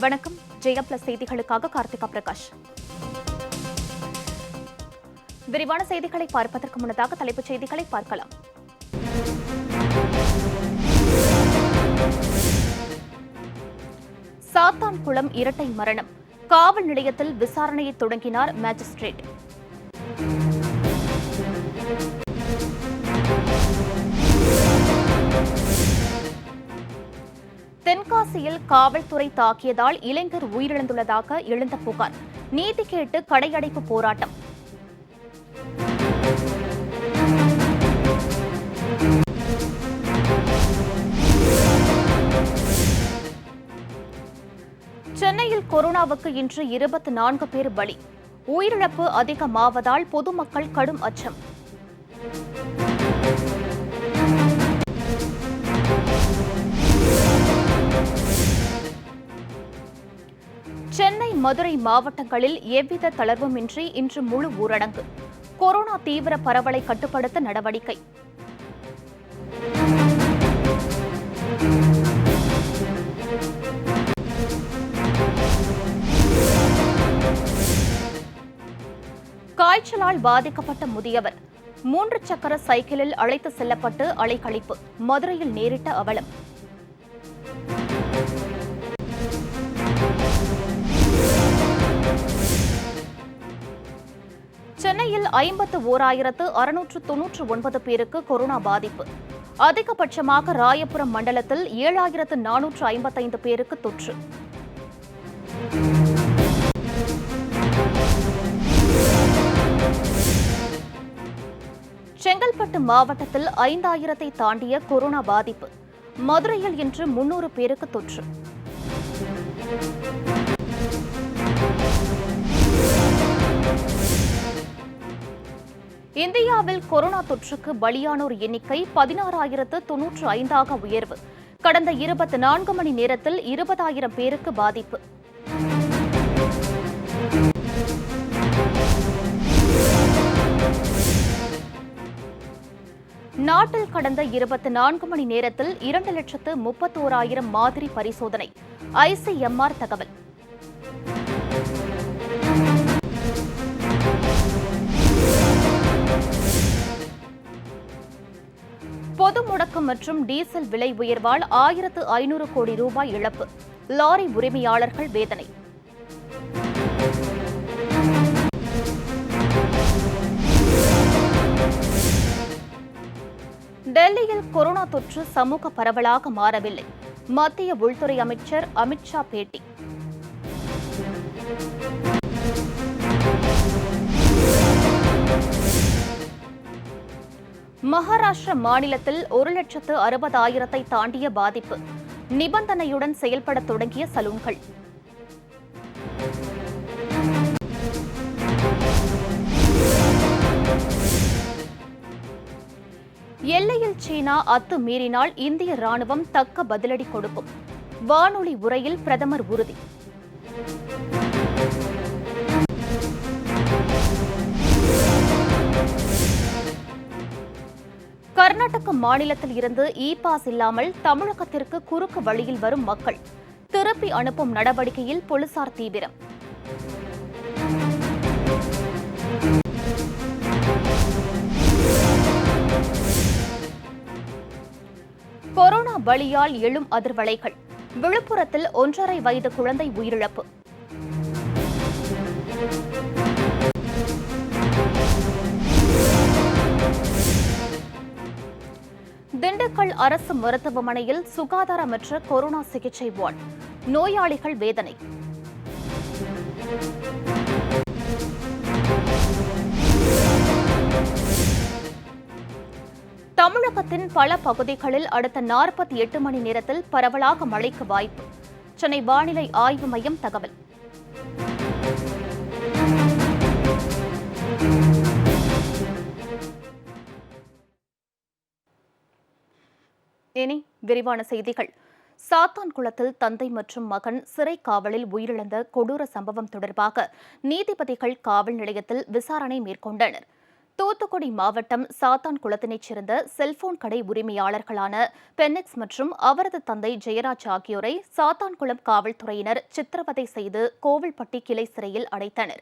வணக்கம். ஜெயா பிளஸ் செய்திகளுக்காக கார்த்திகா பிரகாஷ். விரிவான செய்திகளை பார்ப்பதற்கு முன்னதாக தலைப்புச் செய்திகளை பார்க்கலாம். சாத்தான்குளம் இரட்டை மரணம். காவல் நிலையத்தில் விசாரணையை தொடங்கினார் மாஜிஸ்ட்ரேட். தென்காசியில் காவல்துறை தாக்கியதால் இளைஞர் உயிரிழந்துள்ளதாக எழுந்த புகார். நீதி கேட்டு கடையடைப்பு போராட்டம். சென்னையில் கொரோனாவுக்கு இன்று 24 பேர் பலி. உயிரிழப்பு அதிகமாவதால் பொதுமக்கள் கடும் அச்சம். சென்னை, மதுரை மாவட்டங்களில் எவ்வித தளர்வுமின்றி இன்று முழு ஊரடங்கு. கொரோனா தீவிர பரவலை கட்டுப்படுத்த நடவடிக்கை. காய்ச்சலால் பாதிக்கப்பட்ட முதியவர் 3 சக்கர சைக்கிளில் அழைத்து செல்லப்பட்டு அலைக்கழிப்பு. மதுரையில் நேரிட்ட அவலம். சென்னையில் 51,699 பேருக்கு கொரோனா பாதிப்பு. அதிகபட்சமாக ராயபுரம் மண்டலத்தில் 7,455 பேருக்கு தொற்று. செங்கல்பட்டு மாவட்டத்தில் 5,000 தாண்டிய கொரோனா பாதிப்பு. மதுரையில் இன்று 300 பேருக்கு தொற்று. இந்தியாவில் கொரோனா தொற்றுக்கு பலியானோர் எண்ணிக்கை 16,095 உயர்வு. கடந்த 24 மணி நேரத்தில் 20,000 பேருக்கு பாதிப்பு. நாட்டில் கடந்த 24 மணி நேரத்தில் 2,31,000 மாதிரி பரிசோதனை. ICMR தகவல். பொது முடக்கு மற்றும் டீசல் விலை உயர்வால் 1,500 கோடி ரூபாய் இழப்பு. லாரி உரிமையாளர்கள் வேதனை. டெல்லியில் கொரோனா தொற்று சமூக பரவலாக மாறவில்லை. மத்திய உள்துறை அமைச்சர் அமித் ஷா பேட்டி. மகாராஷ்டிர மாநிலத்தில் 1,60,000 தாண்டிய பாதிப்பு. நிபந்தனையுடன் செயல்பட தொடங்கிய சலூன்கள். எல்லையில் சீனா அத்துமீறினால் இந்திய ராணுவம் தக்க பதிலடி கொடுக்கும். வானொலி உரையில் பிரதமர் உறுதி. கர்நாடக மாநிலத்தில் இருந்து பாஸ் இல்லாமல் தமிழகத்திற்கு குறுக்கு வழியில் வரும் மக்கள் திருப்பி அனுப்பும் நடவடிக்கையில் போலீசார் தீவிரம். கொரோனா பலியால் எழும் அதிர்வலைகள். விழுப்புரத்தில் 1.5 வயது குழந்தை உயிரிழப்பு. திண்டுக்கல் அரசு மருத்துவமனையில் சுகாதாரமற்ற கொரோனா சிகிச்சை வார்டு. நோயாளிகள் வேதனை. தமிழகத்தின் பல பகுதிகளில் அடுத்த 48 மணி நேரத்தில் பரவலாக மழைக்கு வாய்ப்பு. சென்னை வானிலை ஆய்வு மையம் தகவல். இனி விரிவான செய்திகள். சாத்தான்குளத்தில் தந்தை மற்றும் மகன் சிறை காவலில் உயிரிழந்த கொடூர சம்பவம் தொடர்பாக நீதிபதிகள் காவல் நிலையத்தில் விசாரணை மேற்கொண்டனர். தூத்துக்குடி மாவட்டம் சாத்தான்குளத்தினைச் சேர்ந்த செல்போன் கடை உரிமையாளர்களான பென்னெக்ஸ் மற்றும் அவரது தந்தை ஜெயராஜ் ஆகியோரை சாத்தான்குளம் காவல்துறையினர் சித்திரவதை செய்து கோவில்பட்டி கிளை சிறையில் அடைத்தனர்.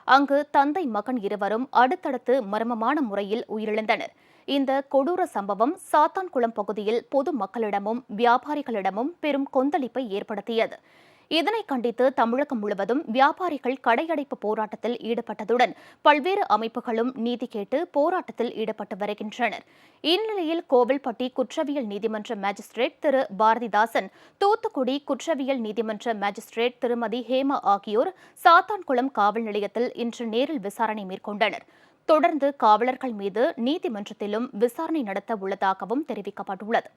அங்கு தந்தை மகன் இருவரும் அடுத்தடுத்து மர்மமான முறையில் உயிரிழந்தனர். இந்த கொடூர சம்பவம் சாத்தான்குளம் பகுதியில் பொது மக்களிடமும் வியாபாரிகளிடமும் பெரும் கொந்தளிப்பை ஏற்படுத்தியது. இதனை கண்டித்து தமிழகம் முழுவதும் வியாபாரிகள் கடையடைப்பு போராட்டத்தில் ஈடுபட்டதுடன் பல்வேறு அமைப்புகளும் நீதி கேட்டு போராட்டத்தில் ஈடுபட்டு வருகின்றனர். இந்நிலையில் கோவில்பட்டி குற்றவியல் நீதிமன்ற மேஜிஸ்ட்ரேட் திரு பாரதிதாசன், தூத்துக்குடி குற்றவியல் நீதிமன்ற மேஜிஸ்ட்ரேட் திருமதி ஹேமா ஆகியோர் சாத்தான்குளம் காவல் நிலையத்தில் இன்று நேரில் விசாரணை மேற்கொண்டனர். தொடர்ந்து காவலர்கள் மீது நீதிமன்றத்திலும் விசாரணை நடத்த உள்ளதாகவும் தெரிவிக்கப்பட்டுள்ளது.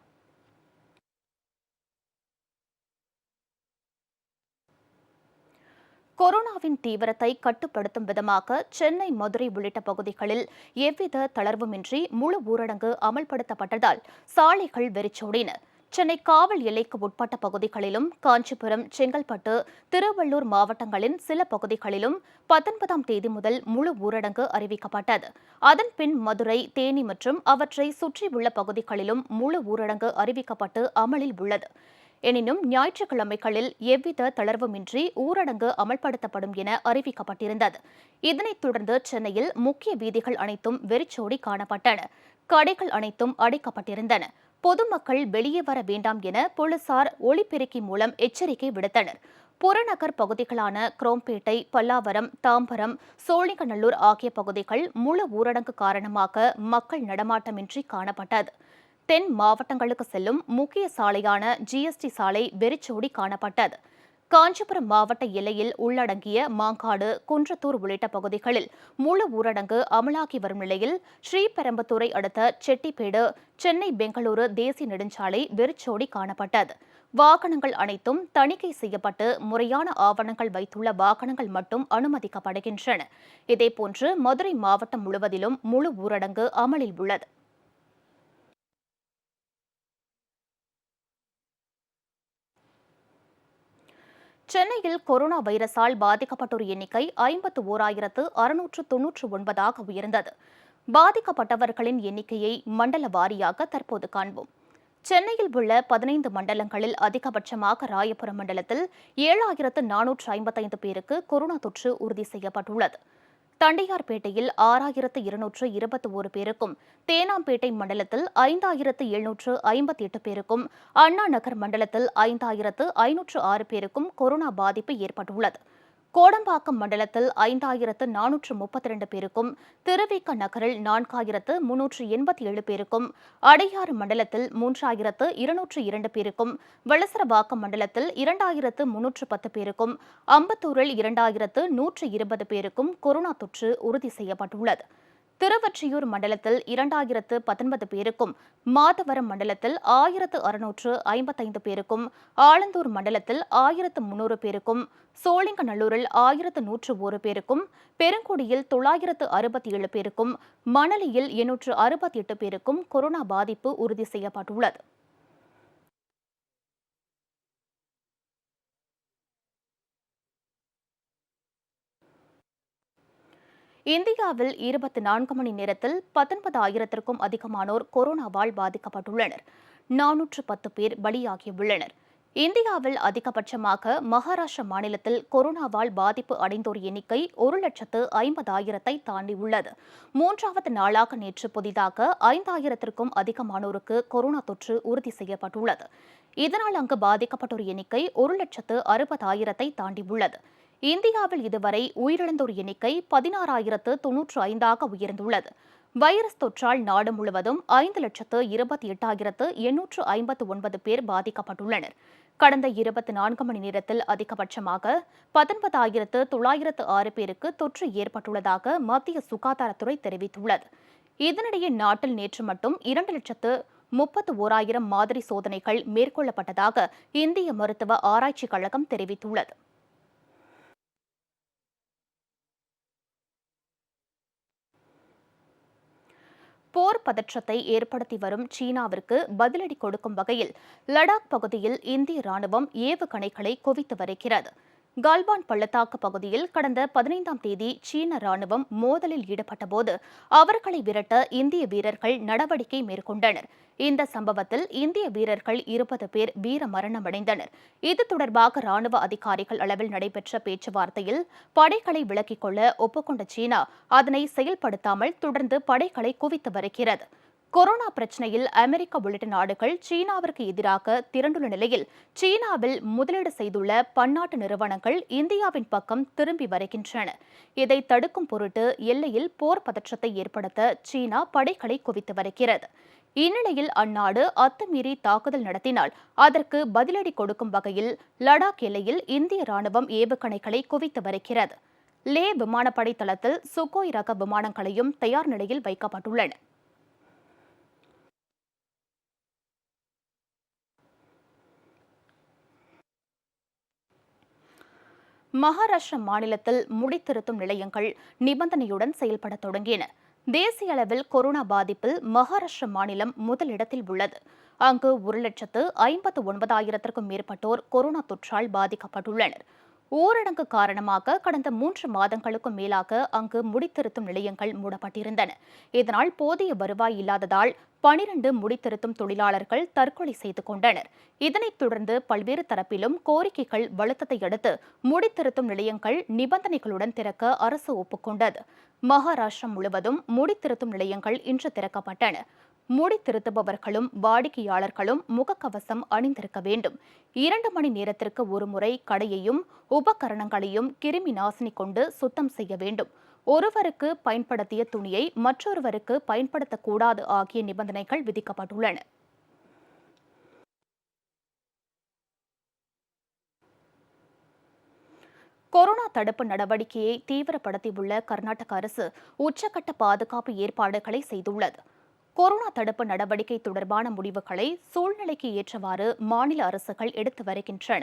கொரோனாவின் தீவிரத்தை கட்டுப்படுத்தும் விதமாக சென்னை, மதுரை உள்ளிட்ட பகுதிகளில் எவ்வித தளர்வுமின்றி முழு ஊரடங்கு அமல்படுத்தப்பட்டதால் சாலைகள் வெறிச்சோடின. சென்னை காவல் எல்லைக்கு உட்பட்ட பகுதிகளிலும், காஞ்சிபுரம், செங்கல்பட்டு, திருவள்ளூர் மாவட்டங்களின் சில பகுதிகளிலும் 19ஆம் தேதி முதல் முழு ஊரடங்கு அறிவிக்கப்பட்டது. அதன்பின் மதுரை, தேனி மற்றும் அவற்றை சுற்றியுள்ள பகுதிகளிலும் முழு ஊரடங்கு அறிவிக்கப்பட்டு அமலில் உள்ளது. எனினும் ஞாயிற்றுக்கிழமைகளில் எவ்வித தளர்வுமின்றி ஊரடங்கு அமல்படுத்தப்படும் என அறிவிக்கப்பட்டிருந்தது. இதனைத் தொடர்ந்து சென்னையில் முக்கிய வீதிகள் அனைத்தும் வெறிச்சோடி காணப்பட்டன. கடைகள் அனைத்தும் அடைக்கப்பட்டிருந்தன. பொதுமக்கள் வெளியே வர வேண்டாம் என போலீசார் ஒலிபெருக்கி மூலம் எச்சரிக்கை விடுத்தனர். புறநகர் பகுதிகளான குரோம்பேட்டை, பல்லாவரம், தாம்பரம், சோழிங்கநல்லூர் ஆகிய பகுதிகள் முழு ஊரடங்கு காரணமாக மக்கள் நடமாட்டமின்றி காணப்பட்டது. தென் மாவட்டங்களுக்கு செல்லும் முக்கிய சாலையான ஜிஎஸ்டி சாலை வெறிச்சோடி காணப்பட்டது. காஞ்சிபுரம் மாவட்ட எல்லையில் உள்ளடங்கிய மாங்காடு, குன்றத்தூர் உள்ளிட்ட பகுதிகளில் முழு ஊரடங்கு அமலாகி வரும் நிலையில் ஸ்ரீபெரும்புதூரை அடுத்த செட்டிப்பேடு, சென்னை பெங்களூரு தேசிய நெடுஞ்சாலை வெறிச்சோடி காணப்பட்டது. வாகனங்கள் அனைத்தும் தணிக்கை செய்யப்பட்டு முறையான ஆவணங்கள் வைத்துள்ள வாகனங்கள் மட்டும் அனுமதிக்கப்படுகின்றன. இதேபோன்று மதுரை மாவட்டம் முழுவதிலும் முழு ஊரடங்கு அமலில் உள்ளது. சென்னையில் கொரோனா வைரஸால் பாதிக்கப்பட்டோர் எண்ணிக்கை 51,699 உயர்ந்தது. பாதிக்கப்பட்டவர்களின் எண்ணிக்கையை மண்டல வாரியாக தற்போது காண்போம். சென்னையில் உள்ள 15 மண்டலங்களில் அதிகபட்சமாக ராயபுரம் மண்டலத்தில் 7,455 பேருக்கு கொரோனா தொற்று உறுதி செய்யப்பட்டுள்ளது. தண்டையார்பேட்டையில் 6,221 பேருக்கும், தேனாம்பேட்டை மண்டலத்தில் 5,758 பேருக்கும், அண்ணா நகர் மண்டலத்தில் 5,506 பேருக்கும் கொரோனா பாதிப்பு ஏற்பட்டுள்ளது. கோடம்பாக்கம் மண்டலத்தில் 5,432 பேருக்கும், திருவிக நகரில் 4,387 பேருக்கும், அடையாறு மண்டலத்தில் 3,202 பேருக்கும், வளசரவாக்கம் மண்டலத்தில் 2,310 பேருக்கும், அம்பத்தூரில் 2,120 பேருக்கும் கொரோனா தொற்று உறுதி செய்யப்பட்டுள்ளது. திருவொற்றியூர் மண்டலத்தில் 2,019 பேருக்கும், மாதவரம் மண்டலத்தில் 1,655 பேருக்கும், ஆலந்தூர் மண்டலத்தில் 1,300 பேருக்கும், சோழிங்கநல்லூரில் 1,101 பேருக்கும், பெருங்குடியில் 967 பேருக்கும், மணலியில் 868 பேருக்கும் கொரோனா பாதிப்பு உறுதி செய்யப்பட்டுள்ளது. இந்தியாவில் 24 மணி நேரத்தில் 19,000க்கும் அதிகமானோர் கொரோனாவால் பாதிக்கப்பட்டுள்ளனர். 410 பேர் பலியாகியுள்ளனர். இந்தியாவில் அதிகபட்சமாக மகாராஷ்டிரா மாநிலத்தில் கொரோனாவால் பாதிப்பு அடைந்தோர் எண்ணிக்கை 1,50,000 தாண்டியுள்ளது. 3வது நாளாக நேற்று புதிதாக 5,000க்கும் அதிகமானோருக்கு கொரோனா தொற்று உறுதி செய்யப்பட்டுள்ளது. இதனால் அங்கு பாதிக்கப்பட்டோர் எண்ணிக்கை 1,60,000 தாண்டியுள்ளது. இந்தியாவில் இதுவரை உயிரிழந்தோர் எண்ணிக்கை 16,095 உயர்ந்துள்ளது. வைரஸ் தொற்றால் நாடு முழுவதும் 5,28,859 பேர் பாதிக்கப்பட்டுள்ளனர். கடந்த 24 மணி நேரத்தில் அதிகபட்சமாக 19,906 பேருக்கு தொற்று ஏற்பட்டுள்ளதாக மத்திய சுகாதாரத்துறை தெரிவித்துள்ளது. இதனிடையே நாட்டில் நேற்று மட்டும் 2,31,000 மாதிரி சோதனைகள் மேற்கொள்ளப்பட்டதாக இந்திய மருத்துவ ஆராய்ச்சிக் கழகம் தெரிவித்துள்ளது. போர் பதற்றத்தை ஏற்படுத்தி வரும் சீனாவிற்கு பதிலடி கொடுக்கும் வகையில் லடாக் பகுதியில் இந்திய ராணுவம் ஏவுகணைகளை குவித்து வருகிறது. கால்வான் பள்ளத்தாக்கு பகுதியில் கடந்த 15ஆம் தேதி சீன ராணுவம் மோதலில் ஈடுபட்டபோது அவர்களை விரட்ட இந்திய வீரர்கள் நடவடிக்கை மேற்கொண்டனர். இந்த சம்பவத்தில் இந்திய வீரர்கள் 20 பேர் வீர மரணமடைந்தனர். இது தொடர்பாக ராணுவ அதிகாரிகள் அளவில் நடைபெற்ற பேச்சுவார்த்தையில் படைகளை விலக்கிக் கொள்ள ஒப்புக்கொண்ட சீனா அதனை செயல்படுத்தாமல் தொடர்ந்து படைகளை குவித்து வருகிறது. கொரோனா பிரச்சினையில் அமெரிக்கா உள்ளிட்ட நாடுகள் சீனாவிற்கு எதிராக திரண்டுள்ள நிலையில் சீனாவில் முதலீடு செய்துள்ள பன்னாட்டு நிறுவனங்கள் இந்தியாவின் பக்கம் திரும்பி வருகின்றன. இதை தடுக்கும் பொருட்டு எல்லையில் போர் பதற்றத்தை ஏற்படுத்த சீனா படைகளை குவித்து வருகிறது. இந்நிலையில் அந்நாடு அத்துமீறி தாக்குதல் நடத்தினால் அதற்கு பதிலடி கொடுக்கும் வகையில் லடாக் எல்லையில் இந்திய ராணுவம் ஏவுகணைகளை குவித்து வருகிறது. லே விமானப்படை தளத்தில் சுகோய் ரக விமானங்களையும் தயார் நிலையில் வைக்கப்பட்டுள்ளன. மகாராஷ்டிரா மாநிலத்தில் முடித்திருத்தும் நிலையங்கள் நிபந்தனையுடன் செயல்பட தொடங்கின. தேசிய அளவில் கொரோனா பாதிப்பில் மகாராஷ்டிரா மாநிலம் முதலிடத்தில் உள்ளது. அங்கு 1,59,000க்கும் மேற்பட்டோர் கொரோனா தொற்றால் பாதிக்கப்பட்டுள்ளனர். ஊரடங்கு காரணமாக கடந்த 3 மாதங்களுக்கும் மேலாக அங்கு முடித்திருத்தும் நிலையங்கள் மூடப்பட்டிருந்தன. இதனால் போதிய வருவாய் இல்லாததால் 12 முடித்திருத்தும் தொழிலாளர்கள் தற்கொலை செய்து கொண்டனர். இதனைத் தொடர்ந்து பல்வேறு தரப்பிலும் கோரிக்கைகள் வலுத்ததை அடுத்து முடித்திருத்தும் நிலையங்கள் நிபந்தனைகளுடன் திறக்க அரசு ஒப்புக்கொண்டது. மகாராஷ்டிரா முழுவதும் முடித்திருத்தும் நிலையங்கள் இன்று திறக்கப்பட்டன. முடி திருத்துபவர்களும் வாடிக்கையாளர்களும் முகக்கவசம் அணிந்திருக்க வேண்டும். 2 மணி நேரத்திற்கு ஒருமுறை கடையையும் உபகரணங்களையும் கிருமி நாசினி கொண்டு சுத்தம் செய்ய வேண்டும். ஒருவருக்கு பயன்படுத்திய துணியை மற்றொருவருக்கு பயன்படுத்தக்கூடாது ஆகிய நிபந்தனைகள் விதிக்கப்பட்டுள்ளன. கொரோனா தடுப்பு நடவடிக்கையை தீவிரப்படுத்தியுள்ள கர்நாடக அரசு உச்சக்கட்ட பாதுகாப்பு ஏற்பாடுகளை செய்துள்ளது. கொரோனா தடுப்பு நடவடிக்கை தொடர்பான முடிவுகளை சூழ்நிலைக்கு ஏற்றவாறு மாநில அரசுகள் எடுத்து வருகின்றன.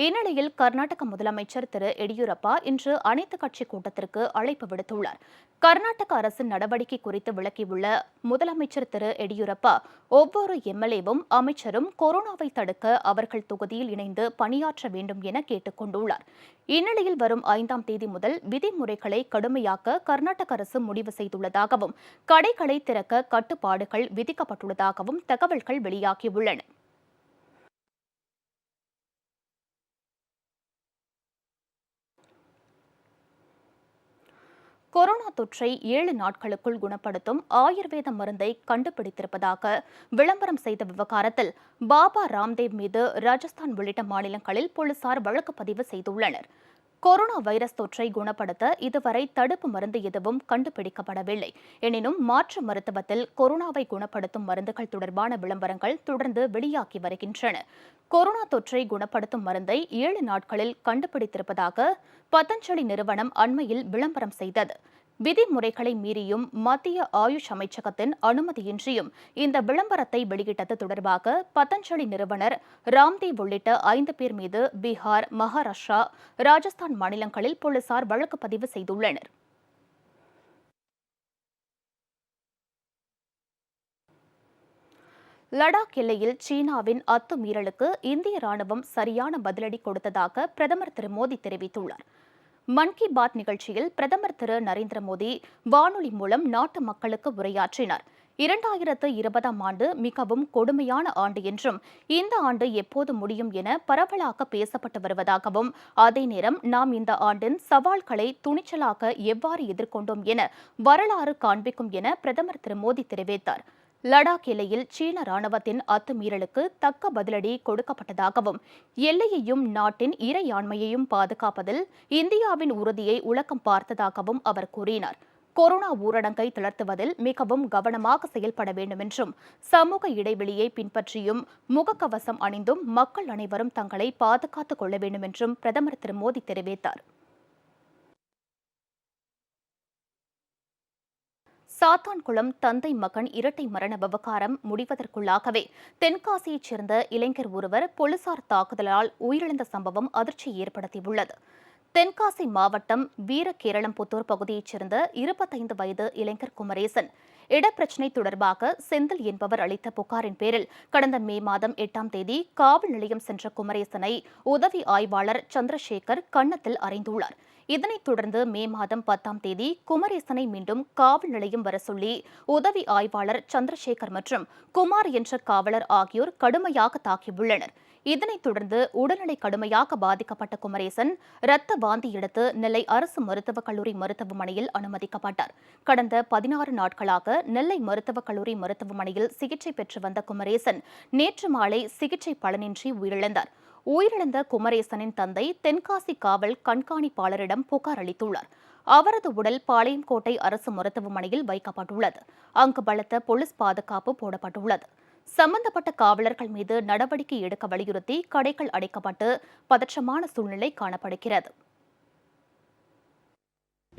இந்நிலையில் கர்நாடக முதலமைச்சர் திரு எடியூரப்பா இன்று அனைத்துக் கட்சி கூட்டத்திற்கு அழைப்பு விடுத்துள்ளார். கர்நாடக அரசின் நடவடிக்கை குறித்து விளக்கியுள்ள முதலமைச்சர் திரு எடியூரப்பா, ஒவ்வொரு எம்எல்ஏவும் அமைச்சரும் கொரோனாவை தடுக்க அவர்கள் தொகுதியில் இணைந்து பணியாற்ற வேண்டும் என கேட்டுக் கொண்டுள்ளார். இந்நிலையில் வரும் 5ஆம் தேதி முதல் விதிமுறைகளை கடுமையாக்க கர்நாடக அரசு முடிவு செய்துள்ளதாகவும் கடைகளை திறக்க கட்டுப்பாடுகள் விதிக்கப்பட்டுள்ளதாகவும் தகவல்கள் வெளியாகியுள்ளன. கொரோனா தொற்றை 7 நாட்களுக்குள் குணப்படுத்தும் ஆயுர்வேத மருந்தை கண்டுபிடித்திருப்பதாக விளம்பரம் செய்த விவகாரத்தில் பாபா ராம்தேவ் மீது ராஜஸ்தான் உள்ளிட்ட மாநிலங்களில் போலீசார் வழக்கு பதிவு செய்துள்ளனர். கொரோனா வைரஸ் தொற்றை குணப்படுத்த இதுவரை தடுப்பு மருந்து எதுவும் கண்டுபிடிக்கப்படவில்லை. எனினும் மாற்று மருத்துவத்தில் கொரோனாவை குணப்படுத்தும் மருந்துகள் தொடர்பான விளம்பரங்கள் தொடர்ந்து வெளியாகி வருகின்றன. கொரோனா தொற்றை குணப்படுத்தும் மருந்தை 7 நாட்களில் கண்டுபிடித்திருப்பதாக பதஞ்சலி நிறுவனம் அண்மையில் விளம்பரம் செய்தது. விதிமுறைகளை மீறியும் மத்திய ஆயுஷ் அமைச்சகத்தின் அனுமதியின்றியும் இந்த விளம்பரத்தை வெளியிட்டது தொடர்பாக பதஞ்சலி நிறுவனர் ராம்தேவ் உள்ளிட்ட 5 பேர் மீது பீகார், மகாராஷ்டிரா, ராஜஸ்தான் மாநிலங்களில் போலீசார் வழக்கு பதிவு செய்துள்ளனர். லடாக் எல்லையில் சீனாவின் அத்துமீறலுக்கு இந்திய ராணுவம் சரியான பதிலடி கொடுத்ததாக பிரதமர் திரு மோடி தெரிவித்துள்ளார். மன் கி பாத் நிகழ்ச்சியில் பிரதமர் திரு நரேந்திர மோடி வானொலி மூலம் நாட்டு மக்களுக்கு உரையாற்றினார். 2020ஆம் ஆண்டு மிகவும் கொடுமையான ஆண்டு என்றும் இந்த ஆண்டு எப்போது முடியும் என பரவலாக பேசப்பட்டு வருவதாகவும், அதே நேரம் நாம் இந்த ஆண்டின் சவால்களை துணிச்சலாக எவ்வாறு எதிர்கொண்டோம் என வரலாறு காண்பிக்கும் என பிரதமர் திரு மோடி தெரிவித்தார். லடாக் எல்லையில் சீன ராணுவத்தின் அத்துமீறலுக்கு தக்க பதிலடி கொடுக்கப்பட்டதாகவும், எல்லையையும் நாட்டின் இறையாண்மையையும் பாதுகாப்பதில் இந்தியாவின் உறுதியை உலகம் பார்த்ததாகவும் அவர் கூறினார். கொரோனா ஊரடங்கை தளர்த்துவதில் மிகவும் கவனமாக செயல்பட வேண்டும் என்றும், சமூக இடைவெளியை பின்பற்றியும் முகக்கவசம் அணிந்தும் மக்கள் அனைவரும் தங்களை பாதுகாத்துக் கொள்ள வேண்டும் என்றும் பிரதமர் திரு மோடி தெரிவித்தார். சாத்தான்குளம் தந்தை மகன் இரட்டை மரண விவகாரம் முடிவதற்குள்ளாகவே தென்காசியைச் சேர்ந்த இளைஞர் ஒருவர் போலீசார் தாக்குதலால் உயிரிழந்த சம்பவம் அதிர்ச்சியை ஏற்படுத்தியுள்ளது. தென்காசி மாவட்டம் வீரகேரளம்புத்தூர் பகுதியைச் சேர்ந்த 25 வயது இளைஞர் குமரேசன் இடப்பிரச்சினை தொடர்பாக செந்தில் என்பவர் அளித்த புகாரின் பேரில் கடந்த மே மாதம் 8ஆம் தேதி காவல் நிலையம் சென்ற குமரேசனை உதவி ஆய்வாளர் சந்திரசேகர் கன்னத்தில் அறைந்துள்ளார். இதனைத் தொடர்ந்து மே மாதம் 10ஆம் தேதி குமரேசனை மீண்டும் காவல் நிலையம் வர சொல்லி உதவி ஆய்வாளர் சந்திரசேகர் மற்றும் குமார் என்ற காவலர் ஆகியோர் கடுமையாக தாக்கியுள்ளனர். இதனைத் தொடர்ந்து உடல்நிலை கடுமையாக பாதிக்கப்பட்ட குமரேசன் இரத்த வாந்தி எடுத்து நெல்லை அரசு மருத்துவக் கல்லூரி மருத்துவமனையில் அனுமதிக்கப்பட்டார். கடந்த 16 நாட்களாக நெல்லை மருத்துவக் கல்லூரி மருத்துவமனையில் சிகிச்சை பெற்று வந்த குமரேசன் நேற்று மாலை சிகிச்சை பலனின்றி உயிரிழந்தார். உயிரிழந்த குமரேசனின் தந்தை தென்காசி காவல் கண்காணிப்பாளரிடம் புகார் அளித்துள்ளார். அவரது உடல் பாளையங்கோட்டை அரசு மருத்துவமனையில் வைக்கப்பட்டுள்ளது. அங்கு பலத்த போலீஸ் பாதுகாப்பு போடப்பட்டுள்ளது. சம்பந்தப்பட்ட காவலர்கள் மீது நடவடிக்கை எடுக்க வலியுறுத்தி கடைகள் அடைக்கப்பட்டு பதற்றமான சூழ்நிலை காணப்படுகிறது.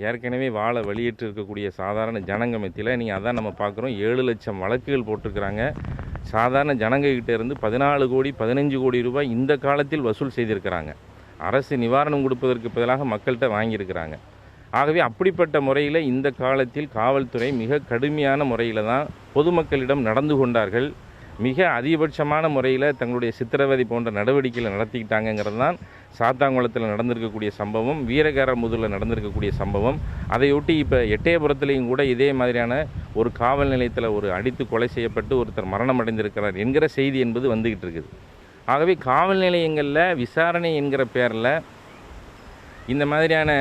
ஏற்கனவே வாழை வெளியிட்டு இருக்கக்கூடிய சாதாரண ஜனங்க மத்தியில் நீங்கள் அதான் நம்ம பார்க்குறோம். 7 லட்சம் வழக்குகள் போட்டிருக்கிறாங்க. சாதாரண ஜனங்ககிட்ட இருந்து 14 கோடி 15 கோடி ரூபாய் இந்த காலத்தில் வசூல் செய்திருக்கிறாங்க. அரசு நிவாரணம் கொடுப்பதற்கு பதிலாக மக்கள்கிட்ட வாங்கியிருக்கிறாங்க. ஆகவே அப்படிப்பட்ட முறையில் இந்த காலத்தில் காவல்துறை மிக கடுமையான முறையில் தான் பொதுமக்களிடம் நடந்து கொண்டார்கள். மிக அதிகபட்சமான முறையில் தங்களுடைய சித்திரவதை போன்ற நடவடிக்கைகளை நடத்திக்கிட்டாங்கிறது தான் சாத்தாங்குளத்தில் நடந்திருக்கக்கூடிய சம்பவம், வீரகேரமுதூரில் நடந்திருக்கக்கூடிய சம்பவம். அதையொட்டி இப்போ எட்டயபுரத்துலேயும் கூட இதே மாதிரியான ஒரு காவல் நிலையத்தில் ஒரு அடித்து கொலை செய்யப்பட்டு ஒருத்தர் மரணம் அடைந்திருக்கிறார் என்கிற செய்தி என்பது வந்துக்கிட்டு இருக்குது. ஆகவே காவல் நிலையங்களில் விசாரணை என்கிற பேரில் இந்த மாதிரியான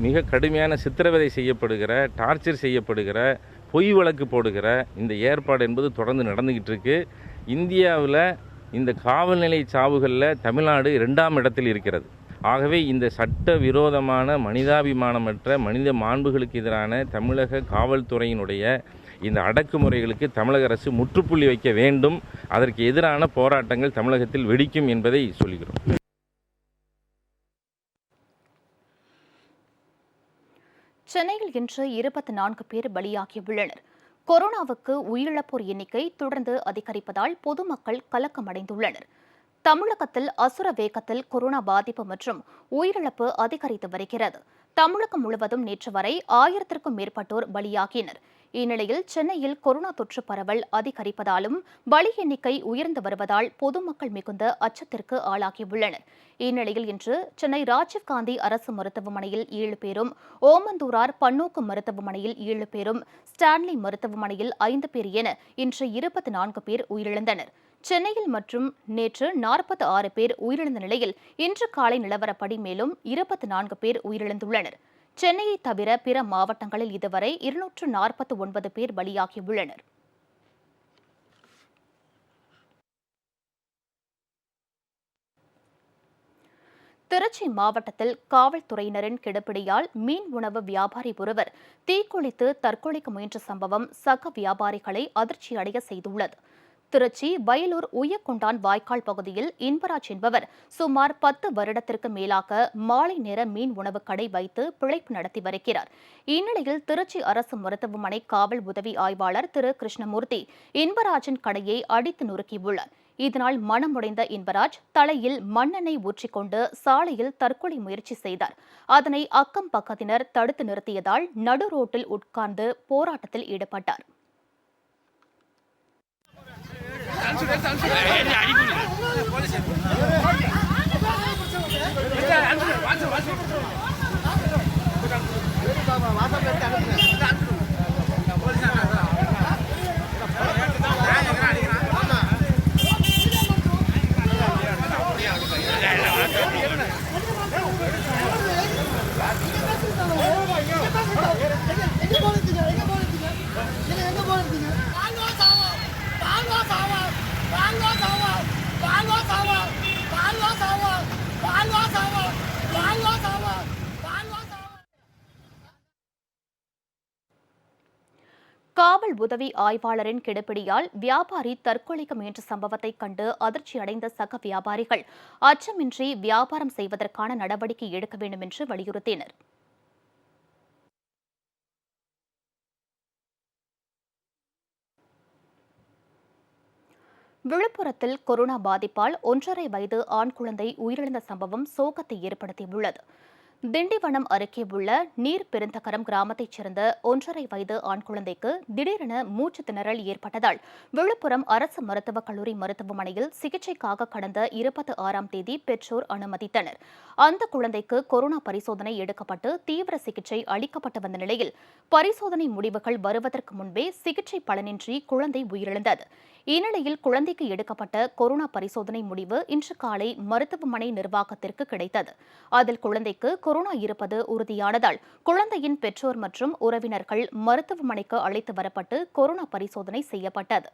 மிக கடுமையான சித்திரவதை செய்யப்படுகிற, டார்ச்சர் செய்யப்படுகிற, பொய் வழக்கு போடுகிற இந்த ஏற்பாடு என்பது தொடர்ந்து நடந்துக்கிட்டு இருக்கு. இந்தியாவில் இந்த காவல் நிலைய சாவுகளில் தமிழ்நாடு 2ஆம் இடத்தில் இருக்கிறது. ஆகவே இந்த சட்ட விரோதமான மனிதாபிமானமற்ற மனித மாண்புகளுக்கு எதிரான தமிழக காவல்துறையினுடைய இந்த அடக்குமுறைகளுக்கு தமிழக அரசு முற்றுப்புள்ளி வைக்க வேண்டும். அதற்கு எதிரான போராட்டங்கள் தமிழகத்தில் வெடிக்கும் என்பதை சொல்கிறோம். சென்னையில் இன்று 24 பேர் பலியாகியுள்ளனர். கொரோனாவுக்கு உயிரிழப்போர் எண்ணிக்கை தொடர்ந்து அதிகரிப்பதால் பொதுமக்கள் கலக்கமடைந்துள்ளனர். தமிழகத்தில் அசுர வேகத்தில் கொரோனா பாதிப்பு மற்றும் உயிரிழப்பு அதிகரித்து வருகிறது. தமிழகம் முழுவதும் நேற்று வரை 1000க்கும் மேற்பட்டோர் பலியாகினர். இந்நிலையில் சென்னையில் கொரோனா தொற்று பரவல் அதிகரிப்பதாலும் பலி எண்ணிக்கை உயர்ந்து வருவதால் பொதுமக்கள் மிகுந்த அச்சத்திற்கு ஆளாகியுள்ளனர். இந்நிலையில் இன்று சென்னை ராஜீவ்காந்தி அரசு மருத்துவமனையில் 7 பேரும், ஓமந்தூரார் பன்னோக்கு மருத்துவமனையில் 7 பேரும், ஸ்டான்லி மருத்துவமனையில் 5 பேர் என இன்று 24 பேர் உயிரிழந்தனர். சென்னையில் மற்றும் நேற்று 46 பேர் உயிரிழந்த நிலையில் இன்று காலை நிலவரப்படி மேலும் 24 பேர் உயிரிழந்துள்ளனர். சென்னையை தவிர பிற மாவட்டங்களில் இதுவரை 249 பேர் பலியாகியுள்ளனர். திருச்சி மாவட்டத்தில் காவல்துறையினரின் கெடுபிடியால் மீன் உணவு வியாபாரி ஒருவர் தீக்குளித்து தற்கொலைக்கு முயன்ற சம்பவம் சக வியாபாரிகளை அதிர்ச்சியடைய செய்துள்ளது. திருச்சி வயலூர் உய்யக்கொண்டான் வாய்க்கால் பகுதியில் இன்பராஜ் என்பவர் சுமார் 10 வருடத்திற்கு மேலாக மாலை நேர மீன் உணவு கடை வைத்து பிழைப்பு நடத்தி வருகிறார். இந்நிலையில் திருச்சி அரசு மருத்துவமனை காவல் உதவி ஆய்வாளர் திரு கிருஷ்ணமூர்த்தி இன்பராஜின் கடையை அடித்து நொறுக்கியுள்ளார். இதனால் மனமுடைந்த இன்பராஜ் தலையில் மண்ணெண்ணெய் ஊற்றிக்கொண்டு சாலையில் தற்கொலை முயற்சி செய்தார். அதனை அக்கம் பக்கத்தினர் தடுத்து நிறுத்தியதால் நடு ரோட்டில் உட்கார்ந்து போராட்டத்தில் ஈடுபட்டார். காவல் உதவி ஆய்வாளரின் கெடுபிடியால் வியாபாரி தற்கொலைக்கு முயன்ற சம்பவத்தை கண்டு அதிர்ச்சியடைந்த சக வியாபாரிகள் அச்சமின்றி வியாபாரம் செய்வதற்கான நடவடிக்கை எடுக்க வேண்டும் என்று வலியுறுத்தினர். விழுப்புரத்தில் கொரோனா பாதிப்பால் 1.5 வயது ஆண் குழந்தை உயிரிழந்த சம்பவம் சோகத்தை ஏற்படுத்தியுள்ளது. திண்டிவனம் அருகே உள்ள நீர் பெருந்தகரம் கிராமத்தைச் சேர்ந்த 1.5 வயது ஆண் குழந்தைக்கு திடீரென மூச்சு திணறல் ஏற்பட்டதால் விழுப்புரம் அரசு மருத்துவக் கல்லூரி மருத்துவமனையில் சிகிச்சைக்காக கடந்த 26ஆம் தேதி பெற்றோர் அனுமதித்தனர். அந்த குழந்தைக்கு கொரோனா பரிசோதனை எடுக்கப்பட்டு தீவிர சிகிச்சை அளிக்கப்பட்டு வந்த நிலையில் பரிசோதனை முடிவுகள் வருவதற்கு முன்பே சிகிச்சை பலனின்றி குழந்தை உயிரிழந்தது. இந்நிலையில் குழந்தைக்கு எடுக்கப்பட்ட கொரோனா பரிசோதனை முடிவு இன்று காலை மருத்துவமனை நிர்வாகத்திற்கு கிடைத்தது. அதில் குழந்தைக்கு கொரோனா இருப்பது உறுதியானதால் குழந்தையின் பெற்றோர் மற்றும் உறவினர்கள் மருத்துவமனைக்கு அழைத்து வரப்பட்டு கொரோனா பரிசோதனை செய்யப்பட்டது.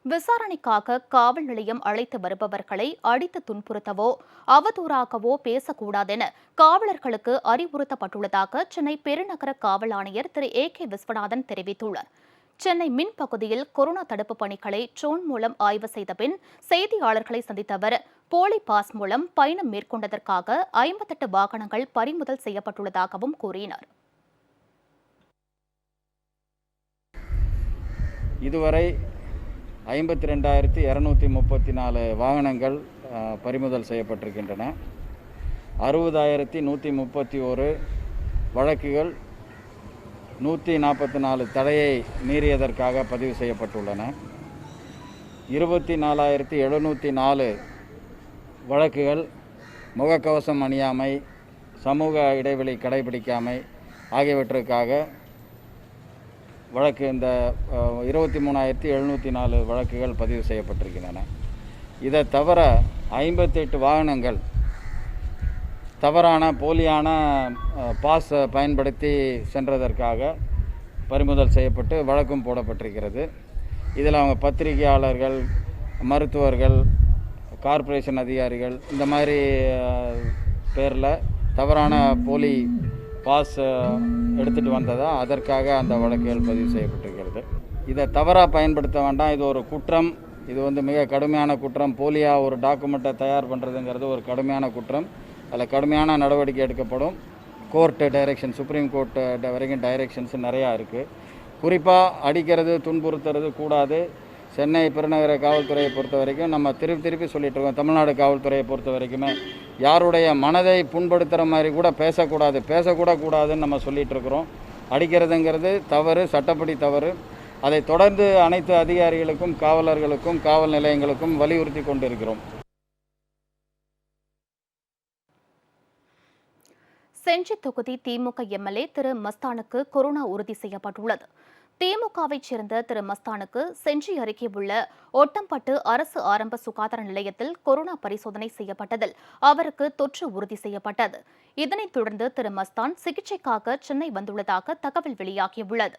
விசாரணைக்காக காவல் நிலையம் அழைத்து வருபவர்களை அடித்து துன்புறுத்தவோ அவதூறாகவோ பேசக்கூடாதென காவலர்களுக்கு அறிவுறுத்தப்பட்டுள்ளதாக சென்னை பெருநகர காவல் ஆணையர் திரு A.K. விஸ்வநாதன் தெரிவித்துள்ளார். சென்னை மின் பகுதியில் கொரோனா தடுப்பு பணிகளை ட்ரோன் மூலம் ஆய்வு செய்த பின் செய்தியாளர்களை சந்தித்த அவர் போலி பாஸ் மூலம் பயணம் மேற்கொண்டதற்காக 58 வாகனங்கள் பறிமுதல் செய்யப்பட்டுள்ளதாகவும் கூறினார். இதுவரை 52,234 வாகனங்கள் பறிமுதல் செய்யப்பட்டிருக்கின்றன. 60,131 வழக்குகள் 144 தடையை மீறியதற்காக பதிவு செய்யப்பட்டுள்ளன. 24,704 வழக்குகள் முகக்கவசம் அணியாமை, சமூக இடைவெளி கடைபிடிக்காமை ஆகியவற்றுக்காக வழக்கு இந்த 23,704 வழக்குகள் பதிவு செய்யப்பட்டிருக்கின்றன. இதை தவிர 58 வாகனங்கள் தவறான போலியான பாஸ் பயன்படுத்தி சென்றதற்காக பறிமுதல் செய்யப்பட்டு வழக்கும் போடப்பட்டிருக்கிறது. இதில் அவங்க பத்திரிகையாளர்கள், மருத்துவர்கள், கார்ப்பரேஷன் அதிகாரிகள் இந்த மாதிரி பேரில் தவறான போலி பாஸ் எடுத்துகிட்டு வந்ததா அதற்காக அந்த வழக்குகள் பதிவு செய்யப்பட்டிருக்கிறது. இதை தவறாக பயன்படுத்த வேண்டாம். இது ஒரு குற்றம். இது மிக கடுமையான குற்றம். போலியாக ஒரு டாக்குமெண்ட்டை தயார் பண்ணுறதுங்கிறது ஒரு கடுமையான குற்றம். அதில் கடுமையான நடவடிக்கை எடுக்கப்படும். கோர்ட்டு டைரெக்ஷன், சுப்ரீம் கோர்ட்டு வரைக்கும் டைரெக்ஷன்ஸ் நிறையா இருக்குது. குறிப்பாக அடிக்கிறது, துன்புறுத்துறது கூடாது. சென்னை பெருநகர காவல்துறையை பொறுத்த வரைக்கும் நம்ம திருப்பி சொல்லிட்டு இருக்கோம். தமிழ்நாடு காவல்துறையை பொறுத்த வரைக்குமே யாருடைய மனதை புண்படுத்துகிற மாதிரி கூட பேசக்கூடாதுன்னு நம்ம சொல்லிகிட்டு இருக்கிறோம். அடிக்கிறதுங்கிறது தவறு, சட்டப்படி தவறு. அதை தொடர்ந்து அனைத்து அதிகாரிகளுக்கும், காவலர்களுக்கும், காவல் நிலையங்களுக்கும் வலியுறுத்தி கொண்டிருக்கிறோம். செஞ்சி தொகுதி திமுக எம்எல்ஏ திரு மஸ்தானுக்கு கொரோனா உறுதி செய்யப்பட்டுள்ளது. திமுகவைச் சேர்ந்த திரு மஸ்தானுக்கு செஞ்சி அருகே உள்ள ஒட்டம்பட்டு அரசு ஆரம்ப சுகாதார நிலையத்தில் கொரோனா பரிசோதனை செய்யப்பட்டதில் அவருக்கு தொற்று உறுதி செய்யப்பட்டது. இதனைத் தொடர்ந்து திரு மஸ்தான் சிகிச்சைக்காக சென்னை வந்துள்ளதாக தகவல் வெளியாகியுள்ளது.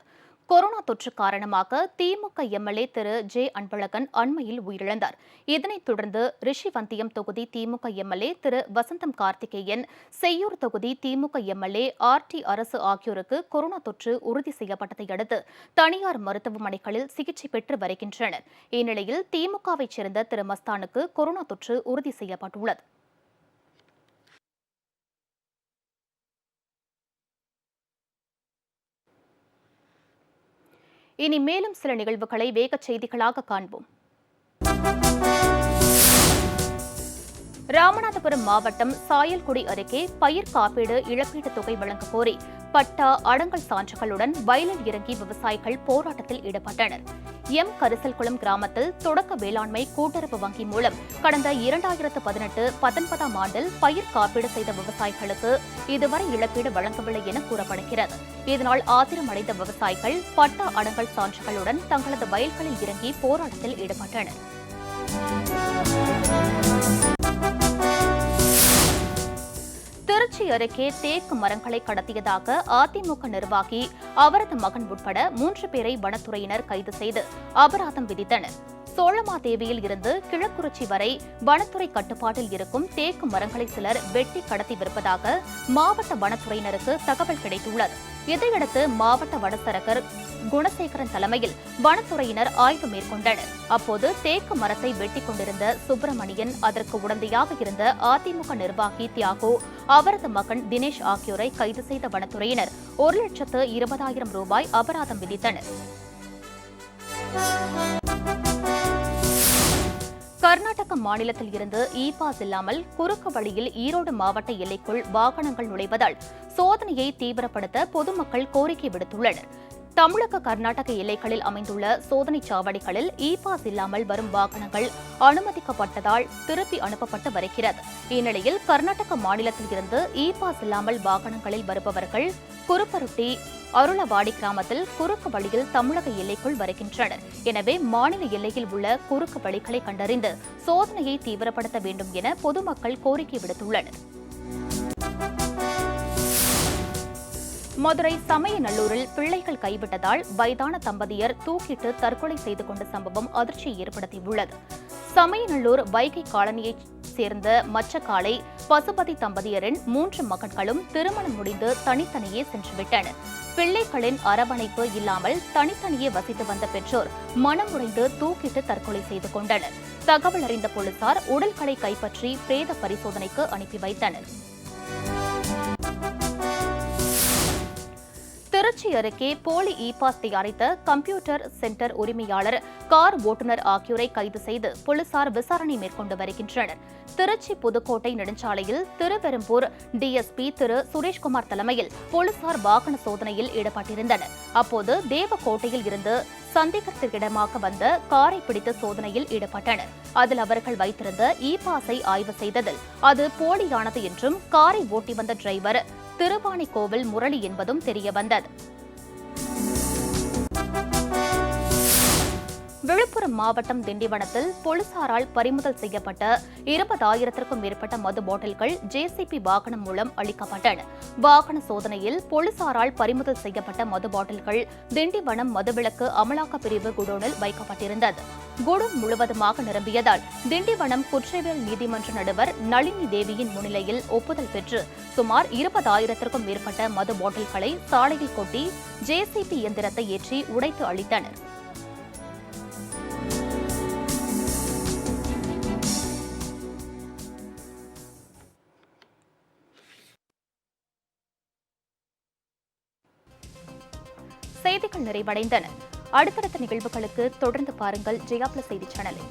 கொரோனா தொற்று காரணமாக திமுக எம்எல்ஏ திரு ஜே அன்பழகன் அண்மையில் உயிரிழந்தார். இதனைத் தொடர்ந்து ரிஷிவந்தியம் தொகுதி திமுக எம்எல்ஏ திரு வசந்தம் கார்த்திகேயன், செய்யூர் தொகுதி திமுக எம்எல்ஏ RT அரசு ஆகியோருக்கு கொரோனா தொற்று உறுதி செய்யப்பட்டதை அடுத்து தனியார் மருத்துவமனைகளில் சிகிச்சை பெற்று வருகின்றனர். இந்நிலையில் திமுகவைச் சேர்ந்த திரு மஸ்தானுக்கு கொரோனா தொற்று உறுதி செய்யப்பட்டுள்ளது. இனி மேலும் சில நிகழ்வுகளை வேகச் செய்திகளாக காண்போம். ராமநாதபுரம் மாவட்டம் சாயல்குடி அருகே பயிர் காப்பீடு இழப்பீட்டுத் தொகை வழங்க கோரி பட்டா, அடங்கல் சான்றுகளுடன் வயலில் இறங்கி விவசாயிகள் போராட்டத்தில் ஈடுபட்டனர். கரிசல்குளம் கிராமத்தில் தொடக்க வேளாண்மை கூட்டுறவு வங்கி மூலம் கடந்த 2018-19 ஆண்டில் பயிர் காப்பீடு செய்த விவசாயிகளுக்கு இதுவரை இழப்பீடு வழங்கவில்லை என கூறப்படுகிறது. இதனால் ஆத்திரமடைந்த விவசாயிகள் பட்டா, அடங்கல் சான்றுகளுடன் தங்களது வயல்களில் இறங்கி போராட்டத்தில் ஈடுபட்டனர். திருச்சி அருகே தேக்கு மரங்களை கடத்தியதாக அதிமுக நிர்வாகி, அவரது மகன் உட்பட 3 பேரை வனத்துறையினர் கைது செய்து அபராதம் விதித்தனர். சோழமாதேவியில் இருந்து கிழக்குறிச்சி வரை வனத்துறை கட்டுப்பாட்டில் இருக்கும் தேக்கு மரங்களை சிலர் வெட்டி கடத்தி விற்பதாக மாவட்ட வனத்துறையினருக்கு தகவல் கிடைத்துள்ளது. இதையடுத்து மாவட்ட வனச்சரகர் குணசேகரன் தலைமையில் வனத்துறையினர் ஆய்வு மேற்கொண்டனர். அப்போது தேக்கு மரத்தை வெட்டிக் கொண்டிருந்த சுப்பிரமணியன், அதற்கு உடந்தையாக இருந்த அதிமுக நிர்வாகி தியாகு, அவரது மகன் தினேஷ் ஆகியோரை கைது செய்த வனத்துறையினர் 1,20,000 ரூபாய் அபராதம் விதித்தனர். கர்நாடக மாநிலத்தில் இருந்து இ பாஸ் இல்லாமல் குறுக்கு வழியில் ஈரோடு மாவட்ட எல்லைக்குள் வாகனங்கள் நுழைவதால் சோதனையை தீவிரப்படுத்த பொதுமக்கள் கோரிக்கை விடுத்துள்ளனர். தமிழக கர்நாடக எல்லைகளில் அமைந்துள்ள சோதனைச் சாவடிகளில் இ பாஸ் இல்லாமல் வரும் வாகனங்கள் அனுமதிக்கப்பட்டதால் திருப்பி அனுப்பப்பட்டு வருகிறது. இந்நிலையில் கர்நாடக மாநிலத்தில் இருந்து இ பாஸ் இல்லாமல் வாகனங்களில் வருபவர்கள் குருப்பருட்டி அருளவாடி கிராமத்தில் குறுக்கு வழியில் தமிழக எல்லைக்குள் வருகின்றனர். எனவே மாநில எல்லையில் உள்ள குறுக்கு வழிகளை கண்டறிந்து சோதனையை தீவிரப்படுத்த வேண்டும் என பொதுமக்கள் கோரிக்கை விடுத்துள்ளனர். மதுரை சமயநல்லூரில் பிள்ளைகள் கைவிட்டதால் வயதான தம்பதியர் தூக்கிட்டு தற்கொலை செய்து கொண்ட சம்பவம் அதிர்ச்சியை ஏற்படுத்தியுள்ளது. சமயநல்லூர் வைகை காலனியைச் சேர்ந்த மச்சக்காலை பசுபதி தம்பதியரின் 3 மகன்களும் திருமணம் முடிந்து தனித்தனியே சென்றுவிட்டனர். பிள்ளைகளின் அரவணைப்பு இல்லாமல் தனித்தனியே வசித்து வந்த பெற்றோர் மனமுடைந்து தூக்கிட்டு தற்கொலை செய்து கொண்டனர். தகவல் அறிந்த போலீசார் உடல்களை கைப்பற்றி பிரேத பரிசோதனைக்கு அனுப்பி வைத்தனர். திருச்சி அருகே போலி இ பாஸ் தயாரித்த கம்ப்யூட்டர் சென்டர் உரிமையாளர், கார் ஓட்டுநர் ஆகியோரை கைது செய்து போலீசார் விசாரணை மேற்கொண்டு வருகின்றனர். திருச்சி புதுக்கோட்டை நெடுஞ்சாலையில் திருவெரும்பூர் டிஎஸ்பி திரு சுரேஷ்குமார் தலைமையில் போலீசார் வாகன சோதனையில் ஈடுபட்டிருந்தனர். அப்போது தேவக்கோட்டையில் இருந்து சந்தேகத்திற்கிடமாக வந்த காரை பிடித்து சோதனையில் ஈடுபட்டனர். அதில் அவர்கள் வைத்திருந்த இ பாஸை ஆய்வு செய்ததில் அது போலியானது என்றும் காரை ஓட்டி வந்த டிரைவர் திருவானைக்கோவில் முரளி என்பதும் தெரியவந்தது. விழுப்புரம் மாவட்டம் திண்டிவனத்தில் போலீசாரால் பறிமுதல் செய்யப்பட்ட 20,000க்கும் மேற்பட்ட மது பாட்டில்கள் ஜேசிபி வாகனம் மூலம் அளிக்கப்பட்டன. வாகன சோதனையில் போலீசாரால் பறிமுதல் செய்யப்பட்ட மது பாட்டில்கள் திண்டிவனம் மதுவிலக்கு அமலாக்க பிரிவு குடோனில் வைக்கப்பட்டிருந்தது. குடோன் முழுவதுமாக நிரம்பியதால் திண்டிவனம் குற்றவியல் நீதிமன்ற நடுவர் நளினி தேவியின் முன்னிலையில் ஒப்புதல் பெற்று சுமார் 20,000க்கும் மேற்பட்ட மது பாட்டில்களை சாலையில் கொட்டி ஜேசிபி இயந்திரத்தை ஏற்றி உடைத்து அளித்தனர். செய்திகள் நிறைவடைந்தன. அடுத்தடுத்த நிகழ்வுகளுக்கு தொடர்ந்து பாருங்கள் ஜெயா பிளஸ் செய்தி சேனலை.